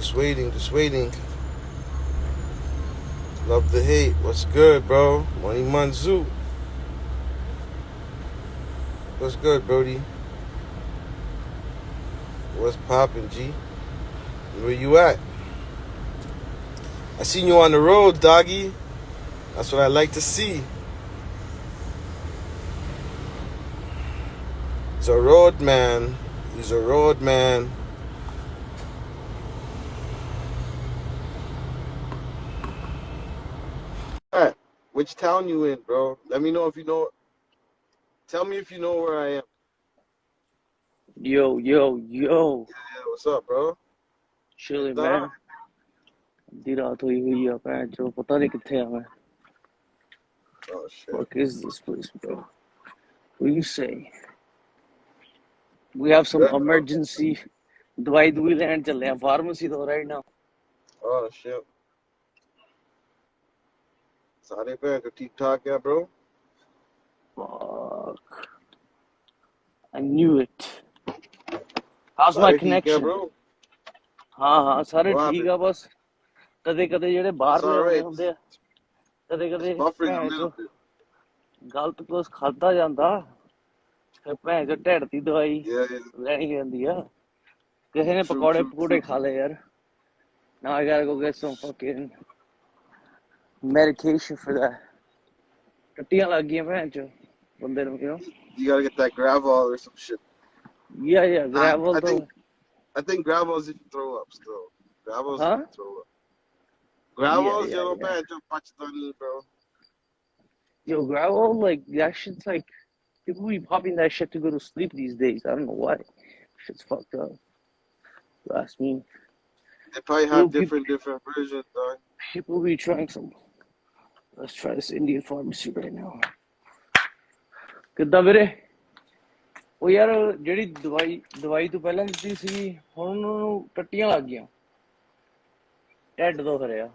Just waiting, just waiting. Love the hate. What's good, bro? Money Manzu. What's good, Brody? What's poppin', G? Where you at? I seen you on the road, doggy. That's what I like to see. He's a road man. He's a road man. Alright, which town you in, bro? Let me know if you know. Tell me if you know where I am. Yo. Yeah, what's up, bro? Chilling, Done? man. ਅੱਧੀ ਰਾਤ ਹੋਈ ਹੋਈ ਆ ਭੈਣ ਚੋ ਪਤਾ ਨਹੀਂ ਕਿੱਥੇ ਆ ਮੈਂ Oh shit. Fuck is this place, bro? What do you say? We have some Good, bro. emergency ਦਵਾਈ ਦੂਈ ਲੈਣ ਚੱਲੇ ਆ pharmacy ਤੋਂ right now. Oh shit. ਸਾਰੇ ਭੈਣ ਚੋ ਠੀਕ ਠਾਕ ਆ, bro? Fuck. I knew it. How's my ਸਾਰੇ ਠੀਕ ਆ, connection? bro? ਹਾਂ ਸਾਰੇ What ਠੀਕ happened? ਆ ਬਸ ਕਦੇ ਜਿਹੜੇ It's ਬਾਹਰਲੇ ਆਉਂਦੇ alright. ਹੁੰਦੇ ਆ ਕਦੇ It's buffering a ਭੈਣ little ਚੋ bit. ਗਲਤ ਕੁਛ ਖਾਦਾ ਜਾਂਦਾ ਫਿਰ ਭੈਣ ਚੋ ਢਿੱਡ ਦੀ ਦਵਾਈ Yeah. ਲੈਣੀ ਪੈਂਦੀ ਆ ਕਿਸੇ ਨੇ True, ਪਕੌੜੇ true, ਪਕੂੜੇ true. ਖਾ ਲਏ ਯਾਰ Now I gotta go get some fucking medication for that. ਟੱਟੀਆਂ ਲੱਗ ਗਈਆਂ ਭੈਣ ਚੋ ਬੰਦੇ ਨੂੰ you know? You gotta get that Gravol or some shit. Yeah, gravel I though. think Gravol's if you throw up still. Gravol's Huh? if you throw up. Gravol's Yeah. your bad, your Pachitani, bro. Yo, gravel, like, that shit's like, people be popping that shit to go to sleep these days. I don't know why. Shit's fucked up. You ask me. They probably have different versions, dog. People be trying some. Let's try this Indian pharmacy right now. ਕਿੱਦਾਂ ਵੀਰੇ ਉਹ ਯਾਰ ਜਿਹੜੀ ਦਵਾਈ ਤੋਂ ਪਹਿਲਾਂ ਦਿੱਤੀ ਸੀ ਹੁਣ ਉਹਨੂੰ ਟੱਟੀਆਂ ਲੱਗ ਗਈਆਂ ਢਿੱਡ ਦੁਖ ਰਿਹਾ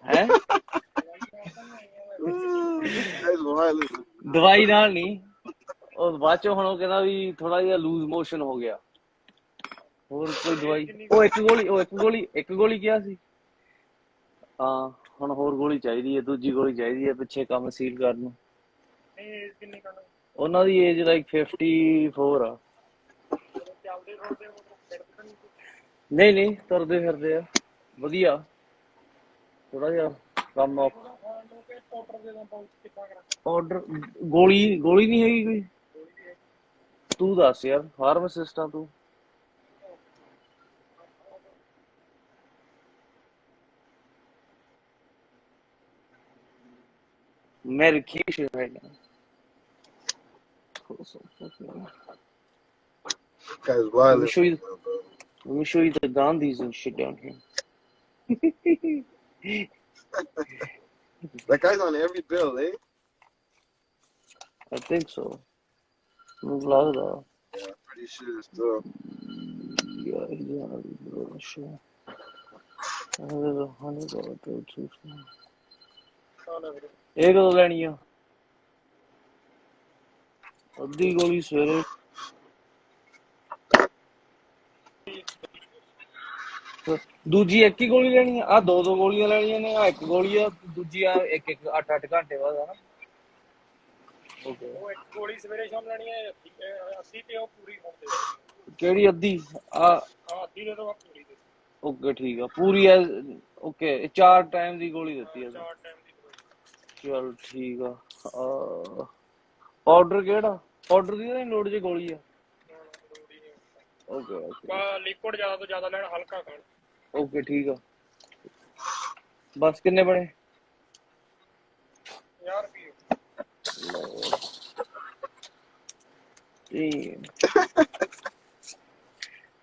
ਹੈ ਦਵਾਈ ਨਾਲ ਨਹੀਂ ਉਹ ਬਾਅਦ ਚੋਂ ਹੁਣ ਉਹ ਕਹਿੰਦਾ ਵੀ ਥੋੜਾ ਜਿਹਾ ਲੂਜ਼ ਮੋਸ਼ਨ ਹੋ ਗਿਆ ਹੋਰ ਕੋਈ ਦਵਾਈ ਉਹ ਇੱਕ ਗੋਲੀ ਕਿਹਾ ਸੀ ਹਾਂ ਹੁਣ ਹੋਰ ਗੋਲੀ ਚਾਹੀਦੀ ਹੈ ਦੂਜੀ ਗੋਲੀ ਚਾਹੀਦੀ ਹੈ ਪਿੱਛੇ ਕੰਮ ਸੀਲ ਕਰਨ ਨੂੰ ਉਹਨਾਂ ਦੀ ਏਜ ਲਾਈਕ 54 ਆ ਨਹੀਂ ਤੁਰਦੇ ਫਿਰਦੇ ਆ ਵਧੀਆ ਥੋੜਾ ਜਿਹਾ ਕੰਮ ਆਰਡਰ ਗੋਲੀ ਨਹੀਂ ਹੈਗੀ ਕੋਈ ਤੂੰ ਦੱਸ ਯਾਰ ਫਾਰਮਾਸਿਸਟ ਆ ਤੂੰ medication right now. Guy's wild. Let me show you the Gandhis and shit down here. That guy's on every bill, eh? I think so. Yeah, pretty sure still. Yeah, he's on every bill, sure. There's $100 bill too. ਇਹ ਕਦੋਂ ਲੈਣੀ ਆ ਅੱਧੀ ਗੋਲੀ ਸਵੇਰੇ ਦੂਜੀ ਇੱਕ ਹੀ ਗੋਲੀ ਲੈਣੀ ਆ ਦੋ ਗੋਲੀਆਂ ਲੈਣੀਆਂ ਨੇ ਆ ਇੱਕ ਗੋਲੀ ਆ ਦੂਜੀ ਆ ਇੱਕ 8 ਘੰਟੇ ਬਾਅਦ ਹਨਾ ਉਹ ਇੱਕ ਗੋਲੀ ਸਵੇਰੇ ਸ਼ਾਮ ਲੈਣੀ ਹੈ ਅੱਧੀ ਤੇ ਉਹ ਪੂਰੀ ਹੁੰਦੀ ਕਿਹੜੀ ਅੱਧੀ ਆ ਅੱਧੀ ਦੇ ਦੋ ਪੂਰੀ ਦੇ ਓਕੇ ਠੀਕ ਆ ਪੂਰੀ ਆ ਓਕੇ 4 ਟਾਈਮ ਦੀ ਗੋਲੀ ਦਿੱਤੀ ਆ ਚਲ ਠੀਕ ਆ ਪਾਊਡਰ ਕਿਹੜਾ ਪਾਊਡਰ ਦੀ ਨਹੀਂ ਲੋੜ ਜੇ ਗੋਲੀ ਆ ਓਕੇ ਲਿਕੁਇਡ ਜ਼ਿਆਦਾ ਤੋਂ ਜ਼ਿਆਦਾ ਲੈਣ ਹਲਕਾ ਖਾਣ ਓਕੇ ਠੀਕ ਆ ਬਸ ਕਿੰਨੇ ਬਣੇ 1000 ਰੁਪਏ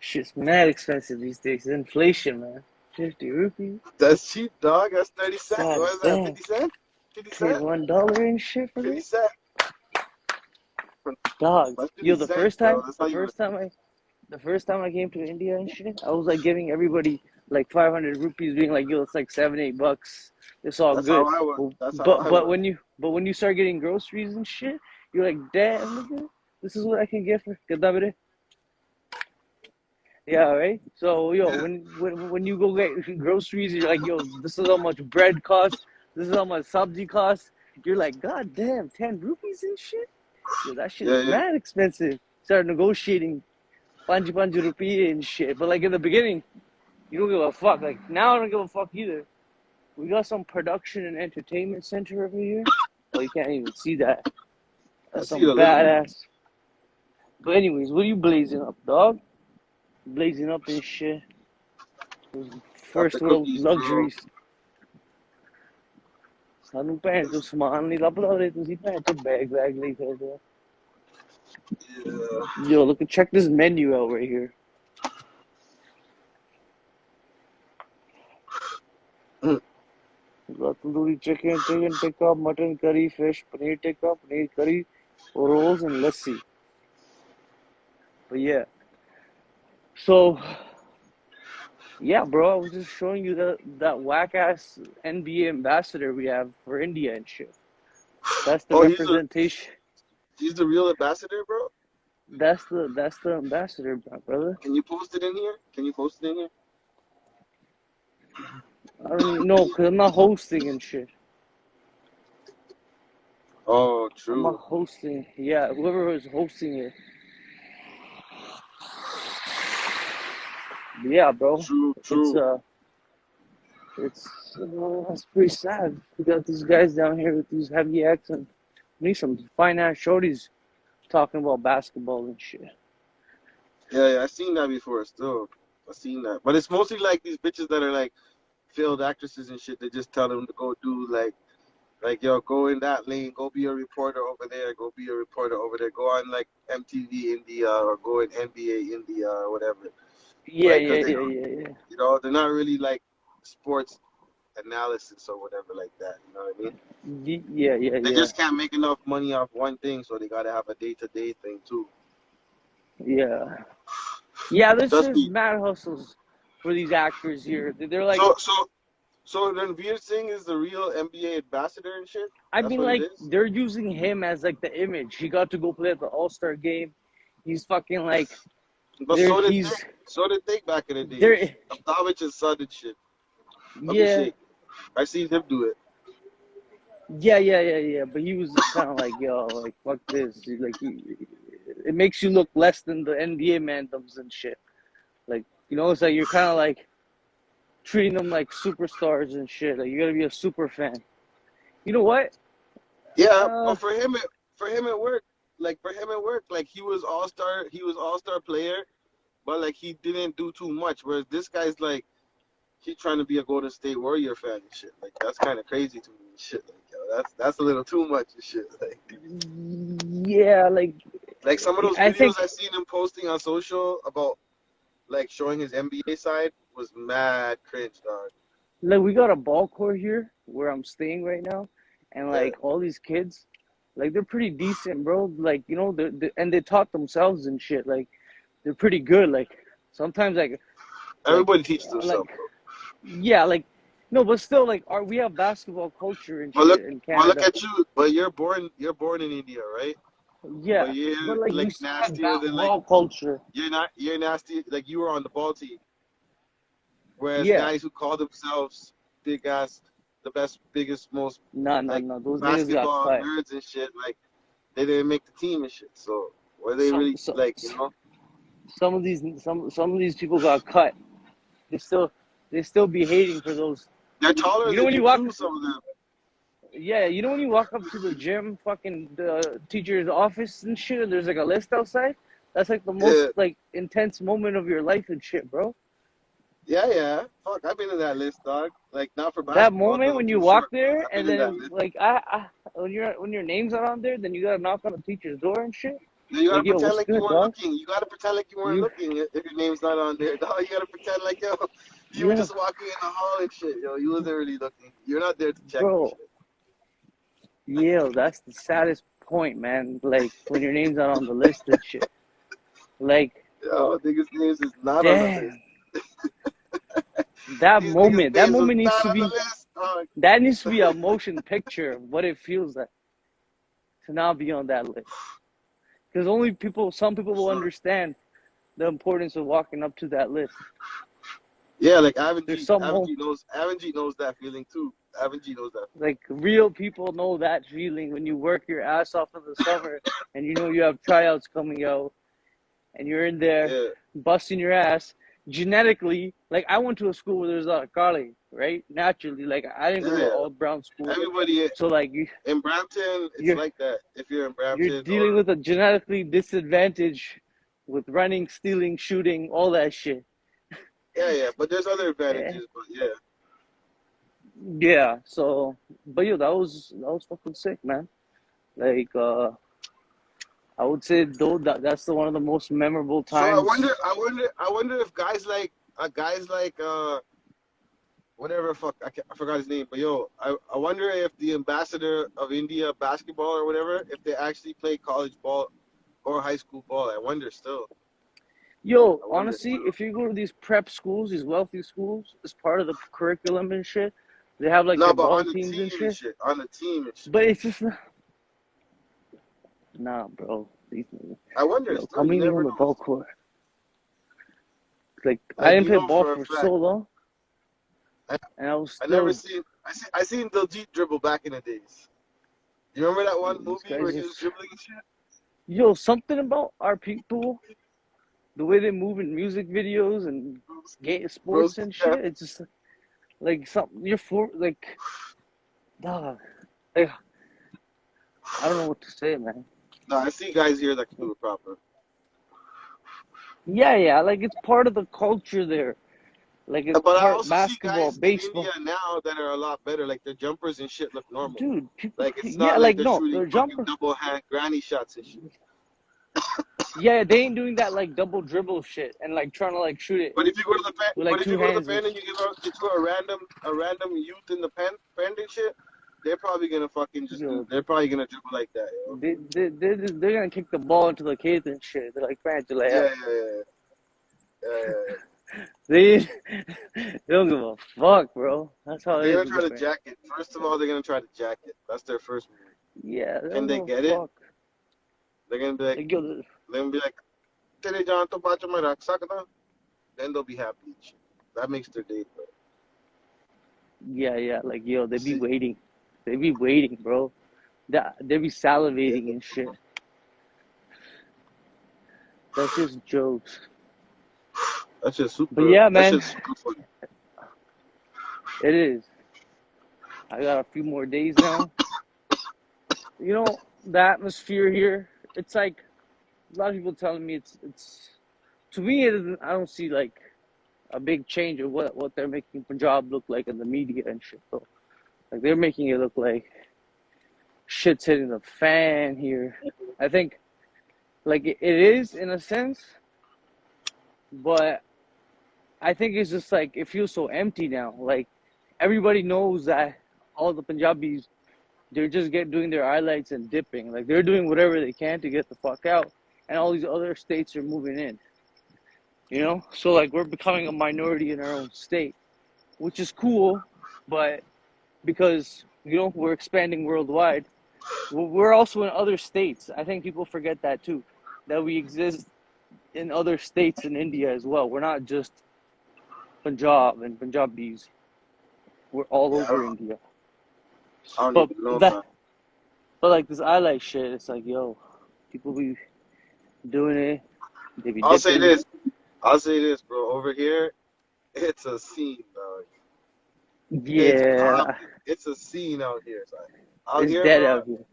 Shit's mad expensive these days. Inflation, man. 50 rupees. That's cheap, dog. That's 30 cents. God, what is that? 50 cents? 50 cents? $1 and shit for 50 this? cents. Dog. Yo, the cents, first time I came to India and shit, I was like giving everybody like 500 rupees, being like, yo, it's like $7-8. It's all That's good. How I work. That's but how I work. when you start getting groceries and shit, you're like, damn, nigga, this is what I can get for. Yeah, right. So yo, Yeah, when you go get groceries, you're like, yo, this is how much bread costs. This is how much sabji costs. You're like, God damn, 10 rupees and shit. Yo, that shit yeah, is yeah. mad expensive. Start negotiating panji rupee and shit. But like in the beginning, you don't give a fuck. Like now, I don't give a fuck either. We got some production and entertainment center over here. Oh, you can't even see that. I That's see it some a little bit. badass. But anyways, what are you blazing up, dog? Blazing up and shit. Those Got the first world cookies, bro. luxuries. ਸਾਨੂੰ ਭੈਣ ਚੋ ਸਮਾਨ ਨਹੀਂ ਲੱਭਦਾ ਉਹਦੇ ਤੁਸੀਂ ਭੈਣ ਚੋ bag ਲਈ ਫਿਰਦੇ ਹੋ. Yeah. Yo, look, check this menu out right here. Mm. We got tandoori chicken tikka, mutton curry, fish, paneer tikka, paneer curry, rolls, and lassi. But yeah, so yeah, bro, I was just showing you that whack ass NBA ambassador we have for India and shit. That's the Oh, representation. he's the real ambassador, bro. That's the ambassador, brother. Can you post it in here? Can you post it in here? I don't even know because I'm not hosting and shit. Oh, I'm not true. hosting. Yeah, whoever was hosting it. Yeah, bro. True, It's true. that's pretty sad. We got these guys down here with these heavy accents. We need some fine ass shorties talking about basketball and shit. Yeah, yeah, I seen that before. Still, I seen that, but it's mostly like these bitches that are like failed actresses and shit. They just tell them to go do like yo, go in that lane, go be a reporter over there, go be a reporter over there, go on like MTV India or go in NBA India or whatever. Yeah, Like, cause yeah, they, yeah, yeah, yeah. they're not really like sports analysis or whatever like that. You know what I mean? Yeah, yeah, They yeah, just can't make enough money off one thing, so they gotta have a day-to-day thing too. yeah. Yeah, there's Trust just me. mad hustles for these actors here. They're like, So, so, so then Veer Singh is the real NBA ambassador and shit. I That's mean, what it like is. they're using him as like the image. He got to go play at the All-Star game. He's fucking like But there. so did they. He's So did they back in the days. there. Abdavich's son and shit. Let me Yeah, see. I seen him do it. yeah. But he was just kind of like, yo, like fuck this. Like it makes you look less than the NBA mandoms and shit. Like it's like you're kind of like treating them like superstars and shit. Like you gotta be a super fan. You know what? Yeah, Uh, but for him it worked. Like for him it worked. Like he was all star. He was all star player, but like he didn't do too much. Whereas this guy's like he trying to be a Golden State Warrior fan and shit. Like that's kind of crazy to me and shit. Like yo, that's a little too much and shit. yeah, Like some of those I videos think I seen him posting on social about like showing his NBA side was mad cringe, dog. like we got a ball court here where I'm staying right now, and Yeah, like all these kids, like they're pretty decent, bro. Like and they taught themselves and shit. Like they're pretty good. Like sometimes like everybody teaches themselves, like bro. yeah, like no, but still like we have basketball culture and But look, shit in but look Canada. at you. But you're born in India, right? But Yeah, you're but like we like still have nastier that than like ball culture. you're nasty. Like you were on the ball team, whereas Yeah, guys who call themselves big ass, the best, biggest, most like no, those niggas got basketball cut. nerds and shit, like they didn't make the team and shit. So were they Some really some like you know? some of these people got cut. They still they still be hating for those. They're taller You know than when you you walk, too. Some of them. yeah, you know when you walk up to the gym, fucking the teacher's office and shit, and there's like a list outside. That's like the most Yeah, like intense moment of your life and shit, bro. yeah, yeah. Fuck, I've been in that list, dog. Like not for That basketball moment because I'm when you too walk short, but there, I've and been in that then list. like I when your name's not on there, then you gotta knock on the teacher's door and shit. Yeah, you gotta Like, yo, pretend what's like you good, weren't dog? looking. You gotta pretend like you weren't You, looking if your name's not on there, dog. You gotta pretend like yo, you were yeah, just walking in the hall and shit, yo. You wasn't really looking. You're not there to check and bro. shit. Yeah, that's the saddest point, man. Like when your name's not on the list and shit. Like, Yo, niggas' names is not on the list. damn, that These niggas' moment, names was not on the list, dog. that needs to be a motion picture of what it feels like to not be on that list. Because only some people will So, understand the importance of walking up to that list. Yeah, like There's some Avanji knows that feeling too. Avanji knows that. like real people know that feeling when you work your ass off in the summer and you know you have tryouts coming out and you're in there Yeah, busting your ass. Genetically, like I went to a school where there's a lot of Kali, right? Naturally, like I didn't go to an yeah. all brown school, Everybody so like in Brampton, it's you're like that. If you're in you're Brampton dealing with a genetically disadvantage with running, stealing, shooting, all that shit. yeah. But there's other advantages. But yeah, Yeah. So, but yo, that was fucking sick, man. Like, I would say though that's one of the most memorable so times. I wonder if guys like whatever fuck I forgot his name, but yo, I wonder if the ambassador of India basketball or whatever, if they actually play college ball or high school ball. I wonder still. Yo, I wonder honestly, still. if you go to these prep schools, these wealthy schools, as part of the curriculum and shit, they have like No, their but ball on the teams and team and shit. shit, on the team and shit. But it's just nah, bro. I wonder Yo, still. come You meet me never on the know. ball court. Like I Like didn't you play know ball for a for fact. so long, I, and I was I never still. seen I seen Diljit dribble back in the days. You remember that one Yo, these movie guys where he was just. dribbling and shit? Yo, something about our people, the way they move in music videos and gay sports Broski and Cap. shit. It's just like something you're for like, dog. Like, I don't know what to say, man. No, I see guys here that can do it proper. Yeah, like it's part of the culture there. Like it's But I part also see basketball, guys in India baseball. now that are a lot better. Like their jumpers and shit look normal. Dude, people, Like it's yeah, not like like they're no, shooting their fucking jumper. double hand granny shots and shit. Yeah, they ain't doing that like double dribble shit and like trying to like shoot it But if you go to the pen, with like two hands and and you throw a random youth in the pen and shit, they're probably gonna fucking just do. yo, They're probably gonna dribble like that, yo. they're gonna kick the ball into the kids and shit. They're like, man, Yeah, yeah, yeah, yeah. they they don't give a fuck, bro. That's how it They're is gonna with try the to fans. jack it. First of all, they're gonna try to jack it. That's their first move. Yeah, they Can don't they give a get it? fuck. They're gonna be like, Like, yo, "Tere jaan to bacho mein rakh sakta." Then they'll be happy. And shit. That makes their day, bro. yeah, like yo, they be See, waiting. They be waiting, bro. They be yeah, salivating and shit. That's just jokes. that's just But yeah, That's man, just super funny. it is. I got a few more days now. You know, the atmosphere here, it's like a lot of people telling me it's to me it isn't. I don't see like a big change of what they're making Punjab look like in the media and shit. So like they're making it look like shit's hitting the fan here. I think like it is in a sense, but I think it's just like it feels so empty now. Like everybody knows that all the Punjabis they're just doing their highlights and dipping. Like they're doing whatever they can to get the fuck out, and all these other states are moving in. You know, so like we're becoming a minority in our own state, which is cool, but because we're expanding worldwide, we're also in other states. I think people forget that too, that we exist in other states in India as well. We're not just Punjab and Punjabis. We're all Yeah, over India. I don't But even know, that, man. but like this highlight shit, it's like yo, people be doing it. They be I'll say dipping. this. I'll say this, bro. Over here, it's a scene, dog. It's Yeah, popping. It's a scene out here, son. Out it's here, dead bro, out here.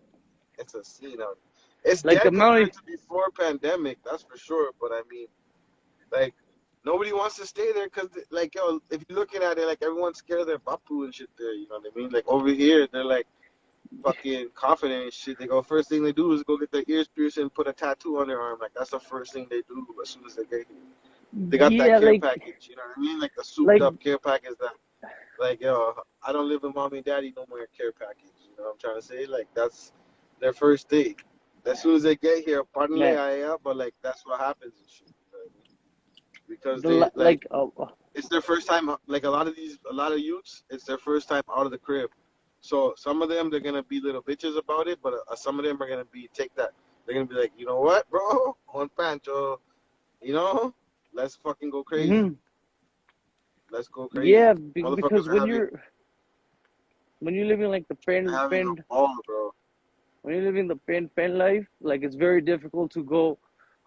it's a scene out here. It's Like the dead amount of compared to before pandemic, that's for sure. But I mean, like, nobody wants to stay there because, like, yo, if you're looking at it, like, everyone's scared of their bapu and shit there. You know what I mean? Like, over here, they're like fucking confident and shit. They go, first thing they do is go get their ears pierced and put a tattoo on their arm. Like, that's the first thing they do as soon as they get here. They got that yeah, care package. You know what I mean? Like, the souped like up care package that. Like, yo, I don't live with mommy and daddy no more care package. You know what I'm trying to say? Like, that's their first date. As soon as they get here, pardon man, but like, that's what happens and shit. You know what I mean? Because they, the like, like it's their first time, like, a lot of youths, it's their first time out of the crib. So some of them, they're going to be little bitches about it, but some of them are going to take that. They're going to be like, you know what, bro? On pancho. You know, let's fucking go crazy. Hmm. Let's go crazy. Yeah, Motherfuckers because are when you're living like the having a ball, bro. when you're living the pen life, like it's very difficult to go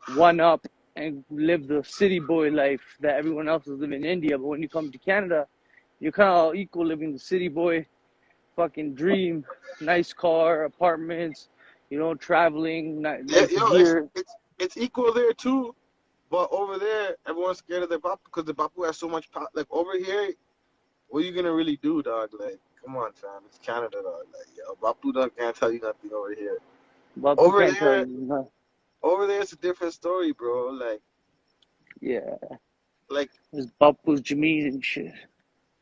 one up and live the city boy life that everyone else is living in India. But when you come to Canada, you're kind of equal living the city boy fucking dream, nice car, apartments, traveling, Yeah, nice yo, gear. it's equal there too. But over there, everyone's scared of their bapu because the bapu has so much power. Like over here, what are you gonna really do, dog? Like, come on, fam. It's Canada, dog. Like, yo, bapu dog can't tell you nothing over here. Bapu Over can't tell there, you nothing. over there, it's a different story, bro. Yeah, Like, there's Bapu's Jameen and shit.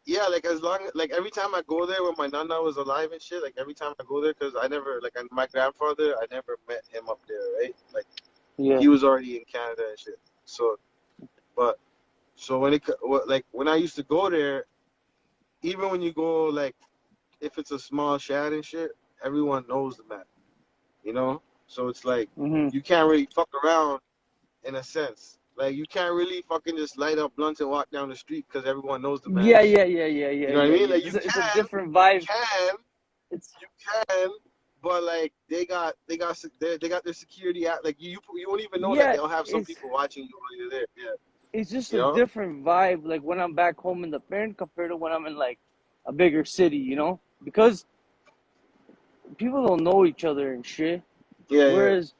yeah, like as long like every time I go there when my nana was alive and shit, like every time I go there, cause I never my grandfather, I never met him up there, right? Like Yeah. he was already in Canada and shit. So, but so like when I used to go there, even when you go like if it's a small shad and shit, everyone knows the man, you know. So it's like Hmm. you can't really fuck around in a sense. Like you can't really fucking just light up blunts and walk down the street because everyone knows the man Yeah, and yeah, shit. yeah, yeah, yeah, You know what I yeah, mean? yeah. Like It's a different you vibe. can, It's you can, but like they got their security out. Like you won't even know that yeah, they'll have some it's people watching you while you're there. Yeah, it's just you a know. different vibe. Like when I'm back home in the pen compared to when I'm in like a bigger city, because people don't know each other and shit. Yeah, yeah, Whereas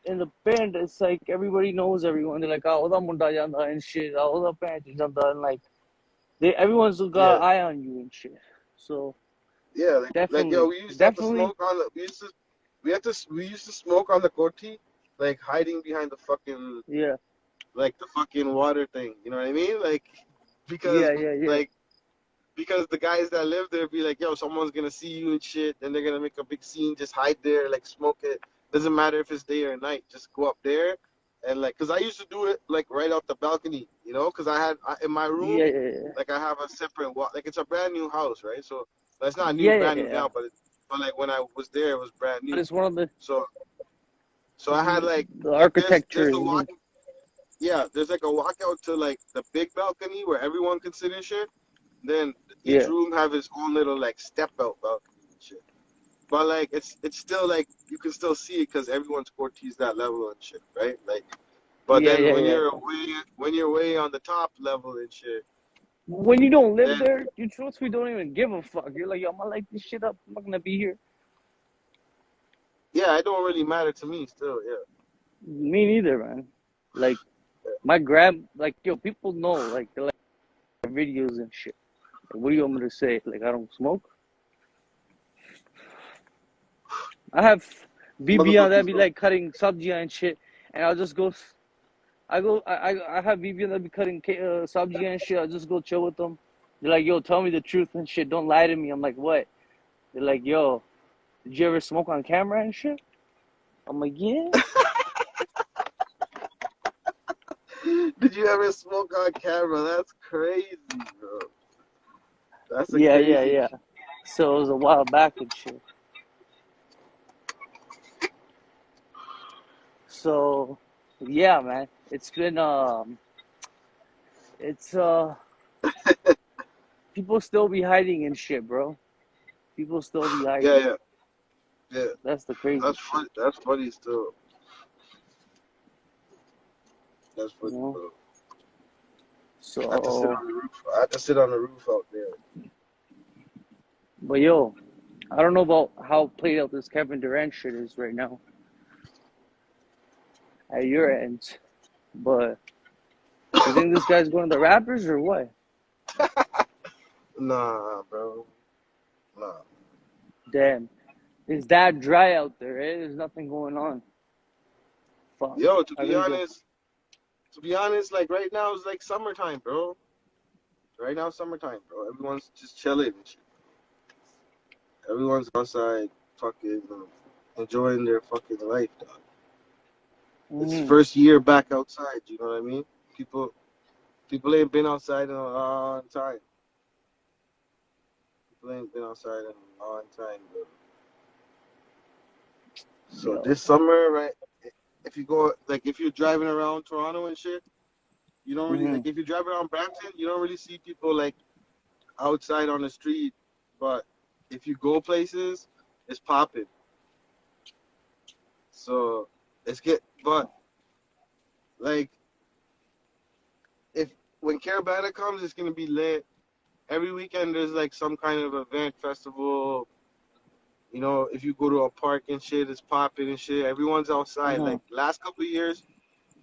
in the band, it's like everybody knows everyone. They're like, oh, that munda janda and shit. Oh, that pant janda, and like everyone's got yeah, an eye on you and shit. So yeah. Like yo, definitely, we used to have to definitely, smoke on the. We used to smoke on the Corti, like hiding behind yeah, the fucking water thing. You know what I mean? Like because yeah, yeah, yeah, like because the guys that live there be like, yo, someone's gonna see you and shit, and they're gonna make a big scene. Just hide there, like smoke it. Doesn't matter if it's day or night. Just go up there and like, cause I used to do it like right out the balcony, you know, cause in my yeah, room, yeah, yeah, like I have a separate like it's a brand new house, right? So but it's not new, yeah, yeah, brand new yeah. now, but like when I was there, it was brand But new. it's one of the So I had the like architecture there's is the neat. walk, yeah, there's like a walkout to like the big balcony where everyone can sit and shit. Then each Yeah, room have its own little like step out balcony and shit. But like it's still like you can still see it because everyone's Cortez that level and shit, right? Like, but yeah, then yeah, yeah. when you're way on the top level and shit, When you don't live then there, you truthfully don't even give a fuck. You're like, yo, I'm gonna light this shit up. I'm not gonna be here. yeah, it don't really matter to me still. Yeah, Me neither, man. Like like yo, people know, like they like videos and shit. Like, what do you want me to say? Like I don't smoke. I have BB on that motherfuckers be know. like cutting sabji and shit, and I'll just go. I have BB on that be cutting sabji and shit. I'll just go chill with them. They're like, yo, tell me the truth and shit. Don't lie to me. I'm like, what? They're like, yo, did you ever smoke on camera and shit? I'm like, yeah. Did you ever smoke on camera? That's crazy, bro. That's a Yeah, yeah, crazy yeah. shit. So it was a while back and shit. So yeah, man. It's people still be hiding and shit, bro. People still be Yeah, hiding. yeah, yeah. That's the crazy That's shit, funny. That's funny still. That's you funny, know? bro. I had to sit So, on the roof. I had to sit on the roof out there. but yo, I don't know about how played out this Kevin Durant shit is right now at your end, but you think this guy's going to the Raptors or what? Nah, bro. Nah. Damn. It's that dry out there, eh? There's nothing going on. Fuck. Yo, I gotta go. to be honest, like right now it's like summertime, bro. Right now, summertime, bro. Everyone's just chilling and shit. Everyone's outside, fucking enjoying their fucking life, dog. It's Mm-hmm. first year back outside. You know what I mean? People, people ain't been outside in a long time. People ain't been outside in a long time, bro. So Yo. this summer, right? if you go like if you're driving around Toronto and shit, you don't really Mm-hmm. like if you drive around Brampton, you don't really see people like outside on the street. But if you go places, it's popping. So but like if when Caravana comes, it's gonna be lit. Every weekend there's like some kind of event, festival. You know, if you go to a park and shit, it's popping and shit. Everyone's outside. Mm-hmm. Like last couple of years,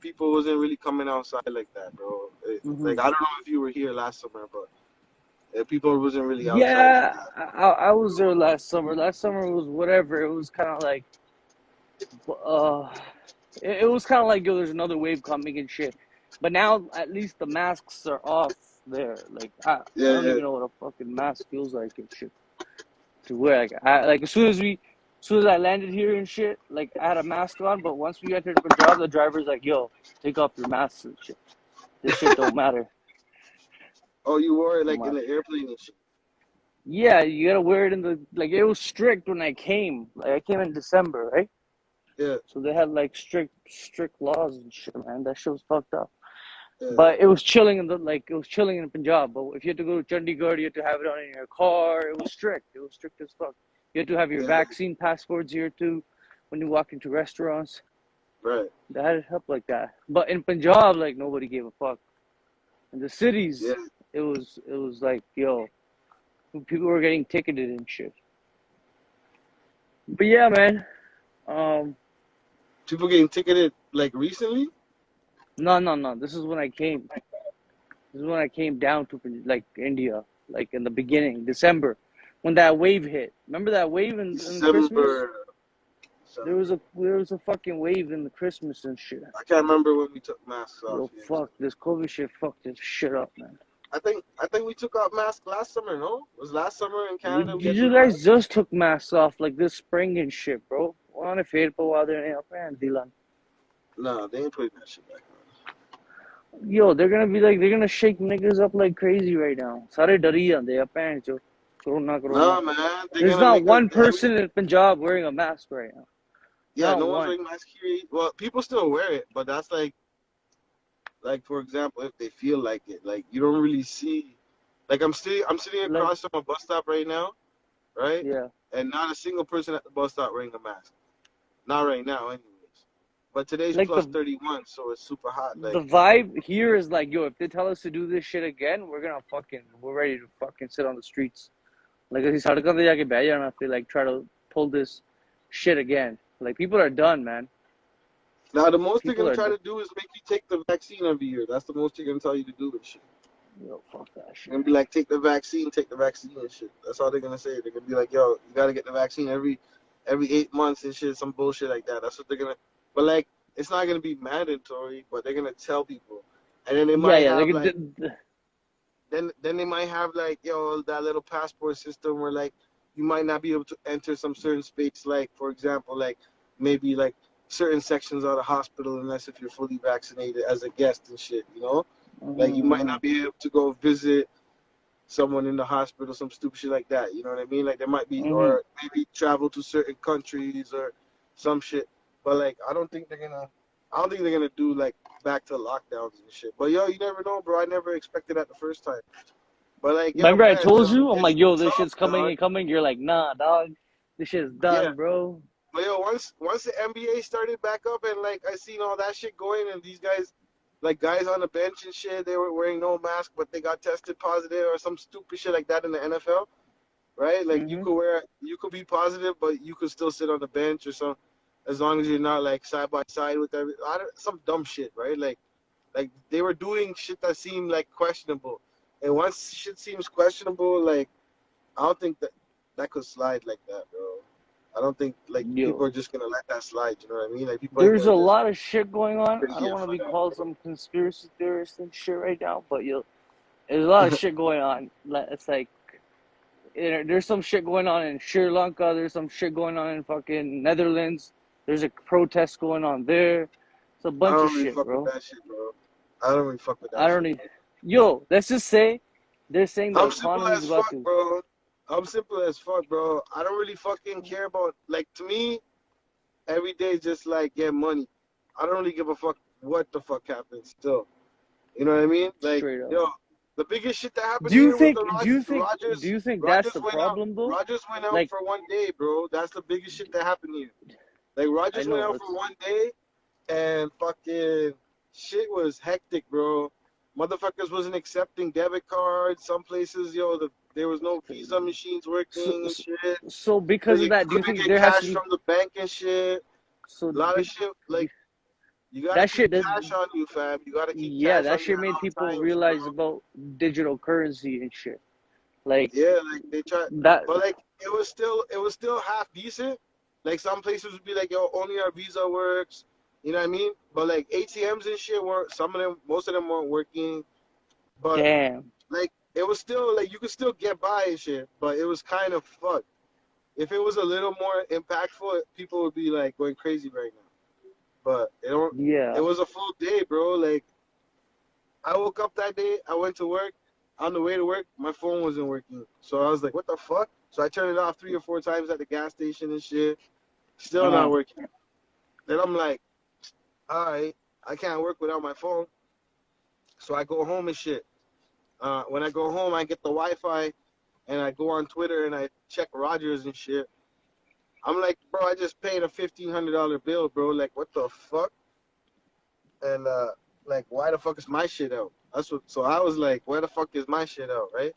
people wasn't really coming outside like that, bro. Mm-hmm. Like I don't know if you were here last summer, but people wasn't really outside like Yeah, that. I was there last summer. Last summer was whatever. It was kind of like, uh, it was kind of like, yo, there's another wave coming and shit. But now at least the masks are off there. Like I Yeah, don't yeah, even know what a fucking mask feels like and shit to wear. Like as soon as I landed here and shit, like I had a mask on. But once we entered Punjab, the driver's like, yo, take off your masks and shit. This shit don't matter. Oh, you wore it Don't like in matter. the airplane and shit. Yeah, you gotta wear it in the like. It was strict when I came. Like I came in December, right? Yeah, So they had like strict laws and shit, man. That shit was fucked up. yeah, But it was chilling in the like it was chilling in Punjab. But if you had to go to Chandigarh, you had to have it on in your car. It was strict. It was strict as fuck. You had to have your yeah. vaccine passports here too when you walk into restaurants. Right. They had it up like that. But in Punjab, like nobody gave a fuck. In the Yeah. cities, it was like, yo, people were getting ticketed and shit. But yeah, man. Um, People getting ticketed like recently. no. This is when I came. This is when I came down to like India, like in the beginning, December, when that wave hit. Remember that wave in Christmas? December. There December. was a fucking wave in the Christmas and shit. I can't remember when we took masks off. Yo, Yeah. fuck this COVID shit. Fuck this shit up, man. I think we took off masks last summer. No, was last summer in Canada we had to You wear guys masks. just took masks off like this spring and shit, bro. On fair po water Dilan. No, they ain't putting that shit back on. Yo, they're gonna shake niggas up like crazy right now. Sare dari jande a bhai jo. Corona. No, man, they're There's gonna not make us one person in Punjab wearing a mask right now. yeah, Not no one's one. wearing masks here. Well, people still wear it, but that's like for example, if they feel like it, like you don't really see. Like I'm sitting Like, across from a bus stop right now, right? yeah. And not a single person at the bus stop wearing a mask. Not right now, anyways. But today's Like plus 31, so it's super hot. the vibe here is like, yo, if they tell us to do this shit again, we're ready to fucking sit on the streets. Like, ਅਸੀਂ ਸੜਕਾਂ ਤੇ ਜਾ ਕੇ ਬਹਿ ਜਾਣਾ ਤੇ like try to pull this shit again. Like, people are done, man. now the most they're People gonna are try done. to do is make you take the vaccine every year. That's the most they're gonna tell you to do and shit. Yo, fuck that They're shit. gonna be like, take the vaccine and shit. That's all they're gonna say. They're gonna be like, yo, you gotta get the vaccine every 8 months and shit, some bullshit like that. That's what they're gonna. But like, it's not gonna be mandatory, but they're gonna tell people, and then they Yeah, might yeah. have like, then they might have like, yo, that little passport system where like you might not be able to enter some certain space, like for example, like maybe like certain sections of the hospital unless if you're fully vaccinated as a guest and shit, you know. Like you might Mhm. not be able to go visit someone in the hospital, some stupid shit like that. You know what I mean? Like there might be, Mhm. or maybe travel to certain countries or some shit. But like I don't think they're gonna do like back to lockdowns and shit. But yo, you never know, bro. I never expected that the first time. But like yo, Remember I man, told so you? I'm it's like, yo, this tough, shit's coming dog. and coming. You're like, nah, dog. This shit's Yeah. done, bro. But yo, once the NBA started back up and like I seen all that shit going and these guys, like guys on the bench and shit, they were wearing no mask but they got tested positive or some stupid shit like that in the NFL, right? Like Mhm. you could be positive but you could still sit on the bench or some, as long as you're not like side by side with some dumb shit, right? Like they were doing shit that seemed like questionable, and once shit seems questionable, like I don't think that could slide like that, bro. I don't think like people Yo. are just gonna let that slide. You know what I mean? Like people ain't There's gonna a just lot of shit going on. I don't forgive want to for be that, called bro. some conspiracy theorist and shit right now, but yo, there's a lot of shit going on. It's like there's some shit going on in Sri Lanka. There's some shit going on in fucking Netherlands. There's a protest going on there. It's a I bunch of don't really shit, fuck with bro. that shit, bro. I don't really fuck with I that don't shit, need. bro. Yo, let's just say they're saying the I'm simple economy's as about fuck, to. bro. I'm simple as fuck, bro. I don't really fucking care about like to me. Every day is just like get money. I don't really give a fuck what the fuck happened. Still, you know what I mean? Like, Straight up. yo, the biggest shit that happened Do you here was think? the Do you think? Do Rogers. you think that's the problem though? Rogers went out Like, for one day, bro. That's the biggest shit that happened here. Like I Rogers went know out for it's one day, and fucking shit was hectic, bro. Motherfuckers wasn't accepting debit cards. Some places, yo, there was no Visa crazy. machines So, working and so, shit. so So because of you that, do you couldn't think get there has to cash be? from the bank and shit. So A lot of shit. Like you gotta that keep shit. That, cash on you, fam. You gotta keep yeah, cash that on you shit at made all people times, bro. realize about digital currency and shit. Like Yeah, like they try, that. but like it was still half decent. Like some places would be like, yo, only our Visa works. You know what I mean? But like ATMs and shit weren't. Some of them, most of them weren't working. But Damn. like it was still like you could still get by and shit. But it was kind of fucked. If it was a little more impactful, people would be like going crazy right now. But it don't. It Yeah. was a full day, bro. Like I woke up that day, I went to work. On the way to work, my phone wasn't working. So I was like, what the fuck? So I turned it off 3 or 4 times at the gas station and shit. Still not Uh-huh. working. Then I'm like, all right, I can't work without my phone. So I go home and shit. When I go home, I get the Wi-Fi and I go on Twitter and I check Rogers and shit. I'm like, bro, I just paid a $1,500 bill, bro. Like, what the fuck? And like, why the fuck is my shit out? That's what. So I was like, where the fuck is my shit out, right?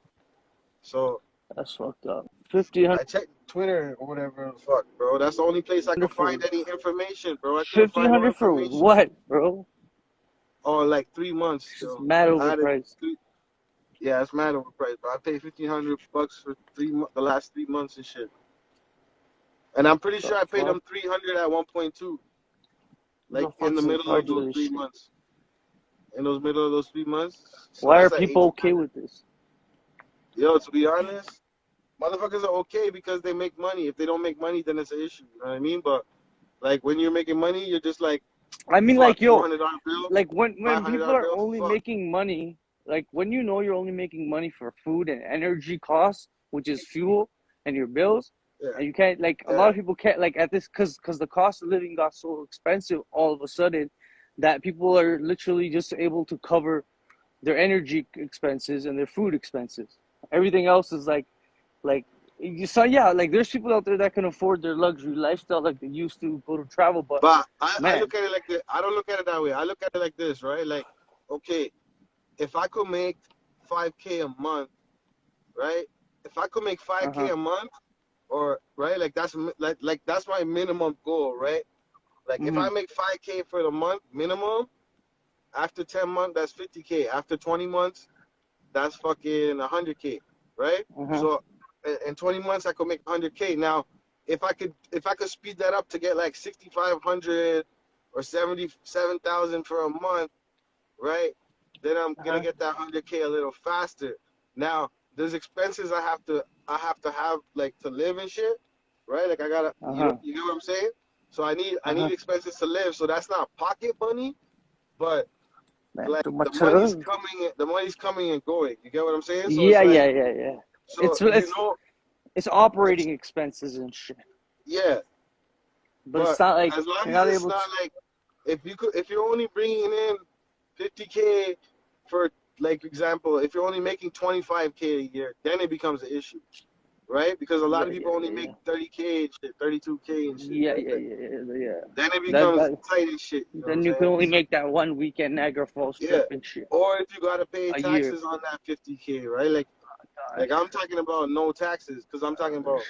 So That's fucked up. 1500 I checked Twitter or whatever the fuck, bro. That's the only place I could for find any information, bro. I couldn't find no 1500 for information. what, bro? Oh, like 3 months It's just still. mad I had it. overpriced. Yeah, it's mad overpriced, bro. I paid $1,500 for the last 3 months and shit. And I'm pretty The sure I paid fuck? them 300 at 1.2, like The in the fuck's the middle of charge of those this three shit? months. In those middle of those 3 months, so Why are that's like people okay 1,800. with this? Yo, to be honest, motherfuckers are okay because they make money. If they don't make money, then it's an issue. You know what I mean? But like when you're making money, you're just like, I mean, fuck, like, four yo, hundred dollar bill, like five when hundred people dollar are bill, only fuck. making money, like when you know you're only making money for food and energy costs, which is fuel and your bills, Yeah, and you can't, like, a lot yeah. of people can't, like, at this, because the cost of living got so expensive all of a sudden that people are literally just able to cover their energy expenses and their food expenses. Everything else is like you saw, yeah, like there's people out there that can afford their luxury lifestyle like they used to go to travel, but But I man, look at it like this. I don't look at it that way. I look at it like this, right? Like, okay, if I could make 5K a month, right? If I could make 5K uh-huh, a month, or right, like like that's my minimum goal, right? Like if mm-hmm, I make 5K for the month minimum, after 10 months, that's 50K. After 20 months, that's fucking 100K, right? uh-huh, So in 20 months, I could make 100K. Now, if I could speed that up to get like 6,500 or 77,000 for a month, right? Then I'm gonna uh-huh, get that 100K a little faster. Now, there's expenses I have to have like to live and shit, right? Like I gotta, uh-huh, you get what I'm saying? So I uh-huh. need expenses to live. So that's not pocket money, but Man, like too much of the money's coming and going. You get what I'm saying? So it's yeah, like, yeah, yeah, yeah. so It's it's it's like, operating expenses and shit, yeah. but it's But not like as long you're as not it's able to. not like, if you're only bringing in 50K for, like, example, if you're only making 25K a year, then it becomes an issue, right? Because a lot Yeah, of yeah, people only yeah, make yeah, 30K and shit, 32K and shit, yeah, right? yeah, Like, yeah, yeah, yeah. then it That becomes that tight and shit. You know what I'm then you can saying? only So make that one weekend Niagara Falls yeah. trip and shit Or if you gotta pay a year. taxes on that 50K, right? Like Gosh. I'm talking about no taxes, because I'm talking about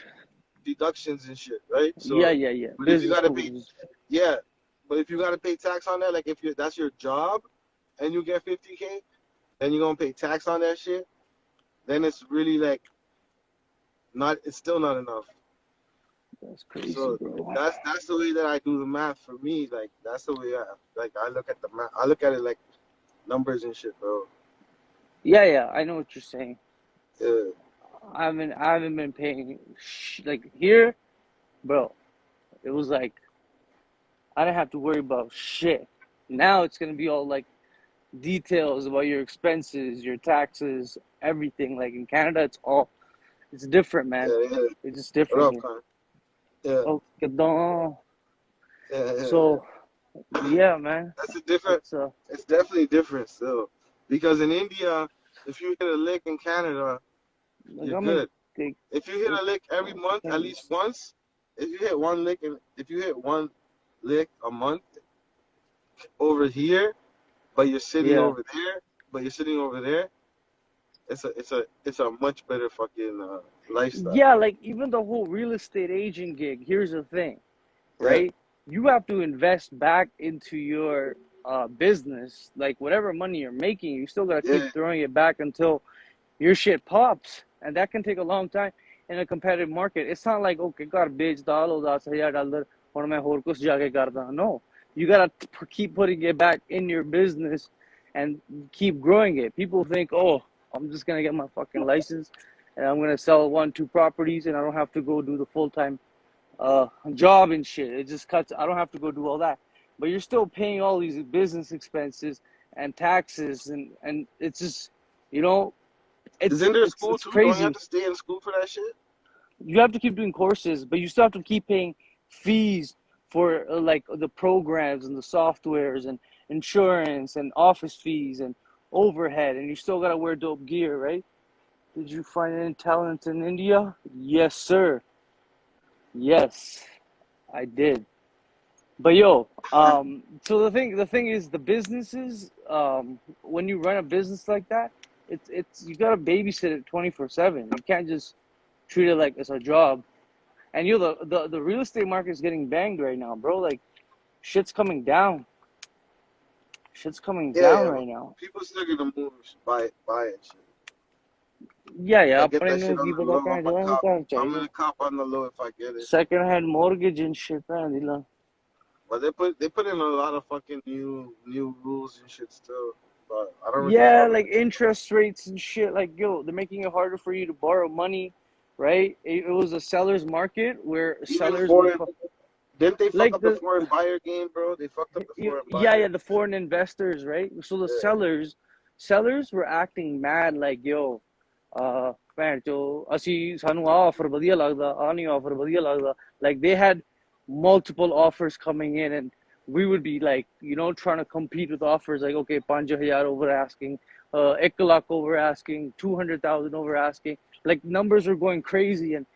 deductions and shit, right? Yeah, So, yeah, yeah. but if you Business gotta pay, moves. yeah, but if you gotta pay tax on that, like if you that's your job and you get 50K, then you're gonna pay tax on that shit. Then it's really like not. It's still not enough. That's crazy, So bro. that's the way that I do the math for me. Like that's the way I look at the math. I look at it like numbers and shit, bro. Yeah, yeah. I know what you're saying. Yeah, I haven't been paying like here, bro. It was like I didn't have to worry about shit. Now it's gonna be all like details about your expenses, your taxes, everything. Like in Canada, it's different, man. yeah, yeah. It's just What different up, here. Con? Yeah, Okay, no. yeah, yeah, So yeah. Yeah, man. That's a different. It's It's definitely different still, because in India, if you hit a lick in Canada, like you're I mean, good. like, If you hit it, a lick every month, at least depends. once, if you hit one lick a month over here, but you're sitting Yeah. over there, but you're sitting over there, it's a much better fucking lifestyle. Yeah, like even the whole real estate agent gig. Here's the thing, Yeah, right? You have to invest back into your business. Like whatever money you're making, you still gotta keep yeah. throwing it back until your shit pops, and that can take a long time in a competitive market. It's not like okay, God, bitch, $10,000 ਹੁਣ ਮੈਂ ਹੋਰ ਕੁछ ਜਾ ਕੇ ਕਰਦਾ. No, you gotta keep putting it back in your business and keep growing it. People think, oh, I'm just gonna get my fucking license and I'm gonna sell 1, 2 properties and I don't have to go do the full time job and shit. It just cuts. I don't have to go do all that, but you're still paying all these business expenses and taxes and it's just you know Isn't there school it's too? Don't you have crazy. to stay in school for that shit? You have to keep doing courses, but you still have to keep paying fees for like the programs and the softwares and insurance and office fees and overhead, and you still gotta wear dope gear, right? Did you find any talent in India? Yes, sir. Yes, I did. But yo, so the thing is the businesses, when you run a business like that, it's you gotta babysit it 24/7. You can't just treat it like it's a job. And the real estate market is getting banged right now, bro. Like shit's coming down. Shit's coming Yeah, down yeah. But right now. people still gonna move, buy it, shit. Yeah, yeah. I get अपने that shit new on की the पता low. कहाँ जाना कहाँ I'm चाहिए. gonna cop on the low if I get it. Second hand mortgage and shit, man. But they put in a lot of fucking new rules and shit still. But I don't really Yeah, follow like that shit. interest rates and shit. Like, yo, they're making it harder for you to borrow money, right? It was a seller's market where Even sellers would foreign, didn't they fuck like up the foreign buyer game, bro? They fucked up the foreign yeah, buyer. yeah, the foreign investors, right? So the Yeah. sellers were acting mad, like, yo, ਭੈਣ ਚੋ ਅਸੀਂ ਸਾਨੂੰ ਆਹ offer ਵਧੀਆ ਲੱਗਦਾ ਆਹ ਨਹੀਂ offer ਵਧੀਆ ਲੱਗਦਾ. Like they had multiple offers coming in and we would be like, trying to compete with offers like, okay, 5,000 over asking, 1 lakh over asking, 200,000 over asking. Like numbers were going crazy and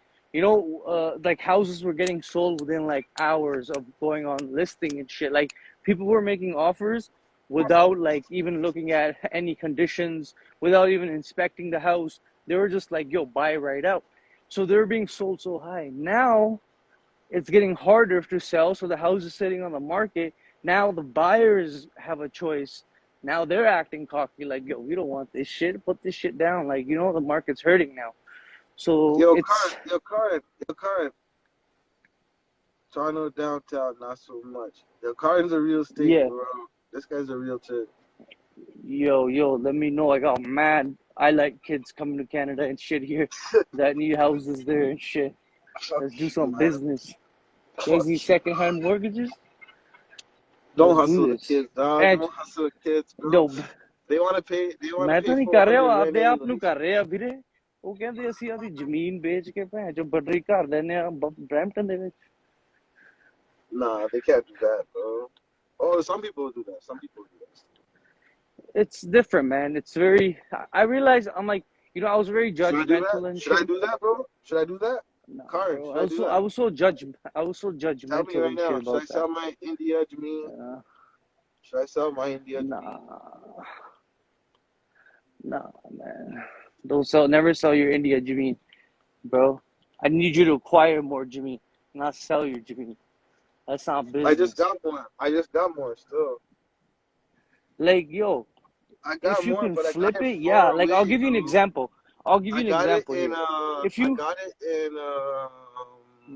like houses were getting sold within like hours of going on listing and shit. Like people were making offers without like even looking at any conditions, without even inspecting the house. They were just like, yo, buy right out. So they were being sold so high. Now it's getting harder to sell. So the house is sitting on the market. Now the buyers have a choice. Now they're acting cocky, like, yo, we don't want this shit. Put this shit down. Like, the market's hurting now. So Yo, it's, Karan. Toronto downtown, not so much. Yo, Karan's a real estate, yeah, bro. This guy's a real tip. yo, let me know. I got mad. I like kids coming to Canada and shit here that need houses there and shit. Fuck Let's do you, some man. business. You guys Fuck need you. secondhand mortgages? Don't Let's do hustle the this. kids, dog. And Don't hustle the kids, bro. no, They want to pay. They want to ਮੈਂ pay ਤਾਂ ਨਹੀਂ ਕਰ ਰਿਹਾ, ਉਹ 400 rent ਆਪਦੇ ਆਪ ਨੂੰ anyways. ਕਰ ਰਿਹਾ ਵੀਰੇ. ਉਹ ਕਹਿੰਦੇ ਅਸੀਂ ਆਦੀ ਜ਼ਮੀਨ ਵੇਚ ਕੇ ਭੈਣ ਚੋ ਬੱਡਰੀ ਘਰ ਲੈਨੇ ਆ ਬਰੈਂਪਟਨ ਦੇ ਵਿੱਚ. Nah, they can't do that, bro. Oh, some people do that. Some people do that. It's different, man. It's very. I realize I'm like, I was very Should I do that? judgmental and Should I shit. do that, bro? Should I do that? Nah, Karan, bro. should I do that? I was so Tell me judgmental right and shit now. Should I about that. sell my India Jameen? Uh, Should I sell my India Jameen? nah, nah, man. Don't sell. Never sell your India Jameen, bro. I need you to acquire more Jameen, not sell your Jameen. That's not I just business. got one. I just got more still. Like, yo, I got if you more, can but I got flip it it, yeah. far Like, I'll away, give you an bro. example. I'll give you I an got it example in here. If I you, got it in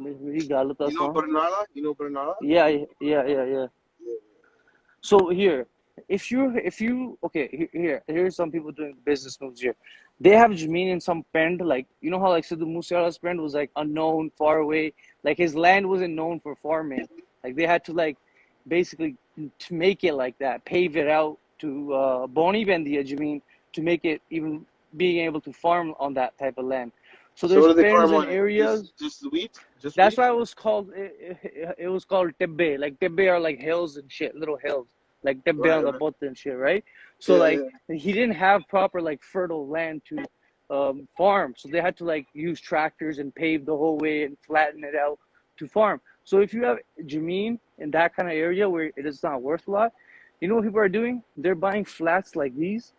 मेरी गाल तो सुनो. Bernala? You know Bernala? Yeah, yeah, yeah, yeah. Yeah. So here, if you okay, here's some people doing business moves here. They have Jameen in some pend, like how like Sidhu Moosewala's pend was like unknown, far away. Like his land wasn't known for farming. Like they had to like basically to make it like that, pave it out to Boni Bendia Jameen to make it even being able to farm on that type of land. So So what there's do they pens farm and on it? areas. Just wheat? Just That's wheat? why it was called tibbe. Like tibbe are like hills and shit, little hills, like tibbe Right, on the right. boat and shit, right? So Yeah, like yeah. he didn't have proper like fertile land to farm, so they had to like use tractors and pave the whole way and flatten it out to farm. So if you have Jameen in that kind of area where it is not worth a lot, you know what people are doing? They're buying flats like these,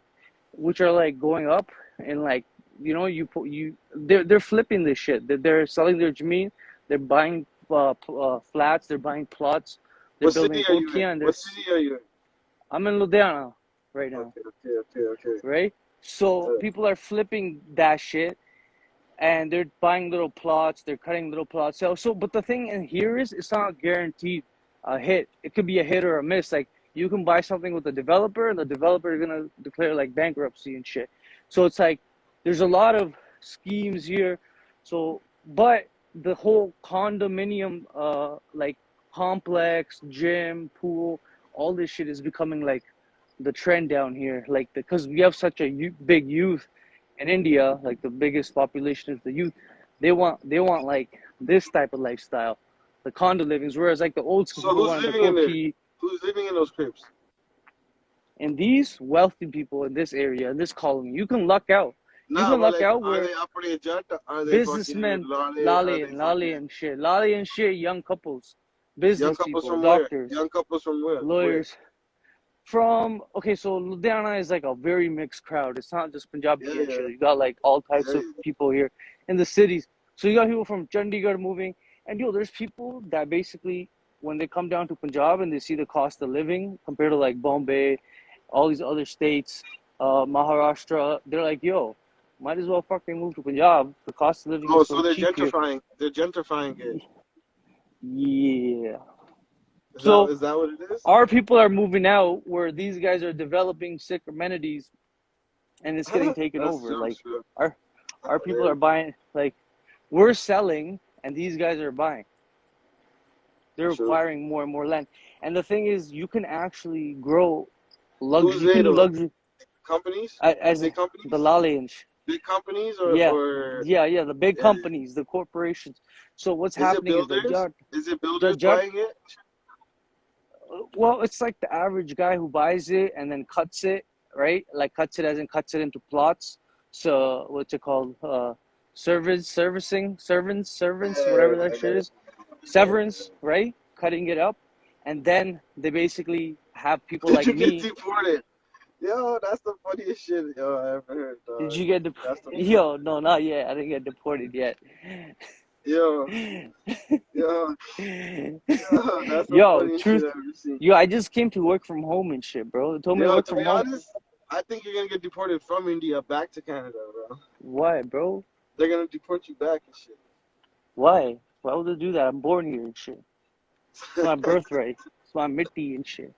which are like going up and like they're flipping this shit. They're selling their Jameen. They're buying flats. They're buying plots. They're What city building are you in? kotia and What city are you in? I'm in Ludhiana right now, Okay, okay, okay, okay. right? So people are flipping that shit and they're buying little plots. They're cutting little plots. So but the thing in here is it's not guaranteed a hit. It could be a hit or a miss. Like you can buy something with the developer and the developer is gonna declare like bankruptcy and shit. So it's like there's a lot of schemes here. So but the whole condominium like complex, gym, pool, all this shit is becoming like the trend down here. Like because we have such a big youth in India, like the biggest population is the youth. They want like this type of lifestyle, the condo livings. Whereas like the old school So people who's wanted the living in there? koti. Who's living in those cribs? And these wealthy people in this area, in this colony, you can luck out. You Nah, can but luck like, out are where they operating jet? Are they fucking businessmen, lolly? Are lolly they and lolly fucking and shit, lolly and shit, young couples, young business couples people, from where? doctors, Young couples from where? Where? lawyers. From okay, so Ludhiana is like a very mixed crowd. It's not just Punjabi Yeah, and yeah, shit. You got like all types yeah, of people here in the cities. So you got people from Chandigarh moving, and there's people that basically when they come down to Punjab and they see the cost of living compared to like Bombay, all these other states, Maharashtra, they're like, yo, might as well fucking move to Punjab. The cost of living Oh, is so so they're cheap here. gentrifying. They're gentrifying it. Yeah. Is that So is that what it is? our people are moving out where these guys are developing sick amenities and it's getting taken That's over. true, Like true. our people Yeah, are buying, like we're selling and these guys are buying. They're true. acquiring more and more land. And the thing is you can actually grow Who's luxury. You they can do though? luxury Companies? as Big the companies? lolly. Big companies Yeah. or Yeah, the big yeah. companies, the corporations. So what's Is it happening is builders? Is it the builders judge buying it? well, it's like the average guy who buys it and then cuts it, right? Like cuts it as in cuts it into plots. So what's it called? Servants, whatever that shit is. Severance, right? Cutting it up. And then they basically have people Did like you get me. deported? Yo, that's the funniest shit yo I ever heard, Did dog. you get That's the Yo, no, not yet. I didn't get deported yet. yo, yo, yo, that's the Yo, funniest shit truth. I've ever seen. Yo, I just came to work from home and shit, bro. They told me to Yo, work to from be home. honest, I think you're gonna get deported from India back to Canada, bro. Why, bro? They're gonna deport you back and shit. Why? Why would they do that? I'm born here and shit. It's my birthright. It's my mitti and shit.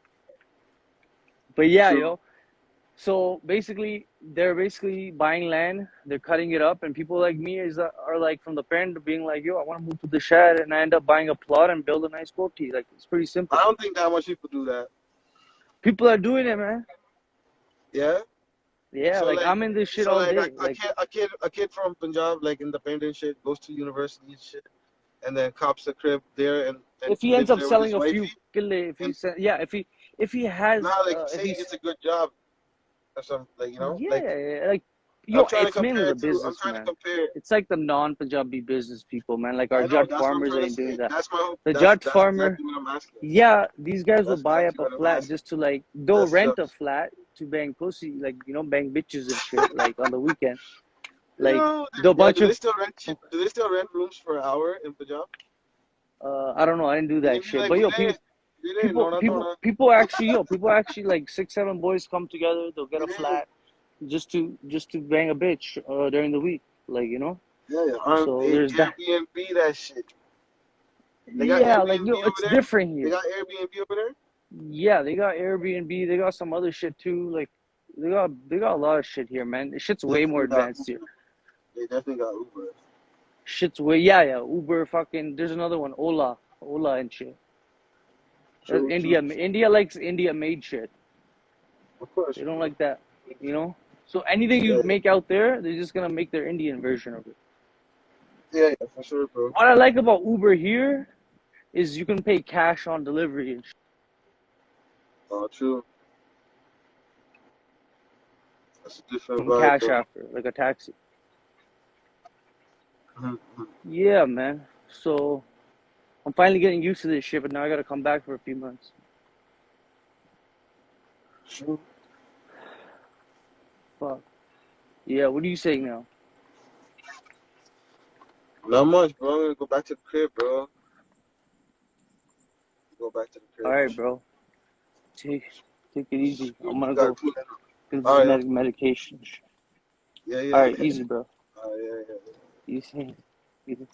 But yeah, True. yo. So basically, they're basically buying land. They're cutting it up, and people like me are like from the parent being like, "Yo, I want to move to the shed," and I end up buying a plot and build a nice courtyard. Like it's pretty I simple. don't think that much people do that. People are doing it, man. Yeah. Yeah, So like like, I'm in this shit so all like day. a Like kid, a kid from Punjab, like independent shit, goes to university and shit, and then cops a crib there and if he ends lives up there with selling his a wifey. few kille, And if he has now, like, if say he he's gets a good job or something, like like yeah, like I'm yo, trying to it's mainly compare the it to. I'm business, trying to man. compare. It's like the non-Punjabi business people, man. Like our I know Jat that's what I'm farmers trying to ain't doing say. that. That's my hope. The That's Jat that's farmer, exactly what I'm asking. yeah, these guys will That's buy up exactly a what I'm flat asking. just to like they'll That's rent a just. flat to bang pussy, like bang bitches and shit, like on the weekend. Like Yo, the yeah. bunch of Do they still rent rooms for an hour in Punjab? I don't know, I didn't do that shit. But yo, No, no, no, no. people actually like 6, 7 boys come together. They'll get a flat just to bang a bitch during the week, like Yeah, yeah. So there's that. Airbnb that shit. They got Yeah, like Airbnb over it's there. different They here. got Airbnb over there. Yeah, they got Airbnb. They got some other shit too. Like they got a lot of shit here, man. Shit's way more Definitely got advanced here. Uber. They definitely got Uber. Shit's way yeah. Uber, fucking. There's another one, Ola and shit. True, true. India likes India made shit. Of course, They don't bro. like that, So anything you Yeah, make out there, they're just gonna make their Indian version of it. Yeah, for sure, bro. What I like about Uber here is you can pay cash on delivery and Oh, true. That's a different from vibe, cash bro. after, like a taxi. Mm-hmm. Yeah, man. So I'm finally getting used to this shit, but now I gotta come back for a few months. True. Fuck. Yeah, what are you saying now? Not much, bro. I'm gonna go back to the crib, bro. Go back to the crib and Alright, shit. bro. Take take it easy. I'm You gonna gotta go pull that. get All this right, medication. yeah, yeah, Alright, yeah. easy, bro. Yeah, yeah. Easy. Easy.